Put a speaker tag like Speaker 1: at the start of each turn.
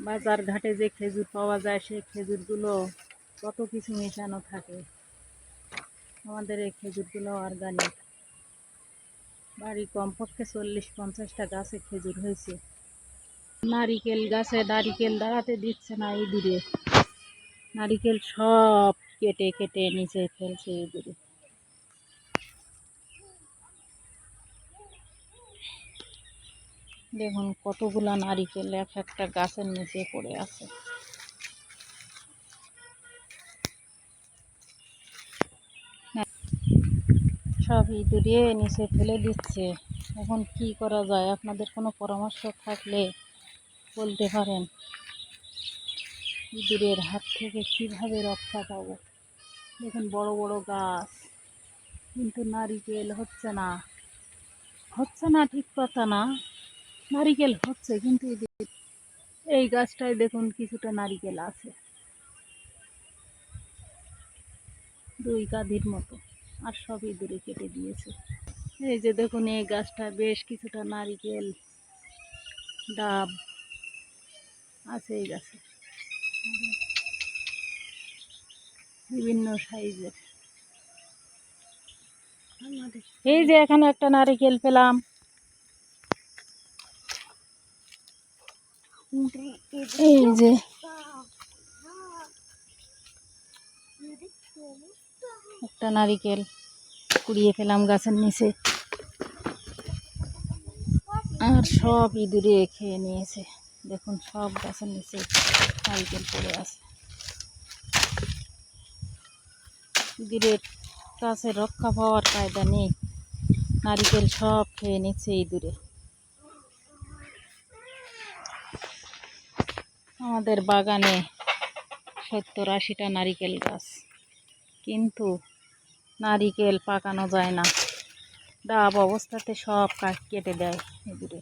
Speaker 1: বাজার ঘাটে যে খেজুর পাওয়া যায় সেই খেজুরগুলো কত কিছু মেশানো থাকে। আমাদের এই খেজুরগুলো অর্গানিক। বাড়ি কমপক্ষে 40-50টা গাছে খেজুর হয়েছে। নারিকেল গাছে নারিকেল দাঁড়াতে দিচ্ছে না ইঁদুরে। নারিকেল সব কেটে কেটে নিচে ফেলছে ইঁদুরে। দেখুন কতগুলা নারিকেল এক একটা গাছের নিচে পড়ে আছে। সব ইঁদুরে নিচে ফেলে দিচ্ছে। এখন কি করা যায়? আপনাদের কোনো পরামর্শ থাকলে বলতে পারেন। ইঁদুরের হাত থেকে কিভাবে রক্ষা পাবো? দেখুন বড় বড় গাছ, কিন্তু নারিকেল হচ্ছে না। হচ্ছে না ঠিক কথা না, নারিকেল হচ্ছে কিন্তু এই গাছটায় দেখুন কিছুটা নারিকেল আছে, 2 কাঁধির মতো, আর সব ইঁদুরে কেটে দিয়েছে। এই যে দেখুন এই গাছটা বেশ কিছুটা নারিকেল ডাব আছে এই গাছে, বিভিন্ন সাইজের। এই যে এখানে একটা নারিকেল পেলাম। এই যে একটা নারিকেল কুড়িয়ে ফেলাম গাছের নিচে, আর সব ইঁদুরে খেয়ে নিয়েছে। দেখুন সব গাছের নিচে নারিকেল পড়ে আছে। ইঁদুরের কাছে রক্ষা পাওয়ার কায়দা নেই, নারিকেল সব খেয়ে নিচ্ছে ইঁদুরে। আমাদের বাগানে 70-80টা নারিকেল গাছ, কিন্তু নারিকেল পাকানো যায় না। ডাব অবস্থাতে সব কেটে দেয় ইঁদুরে।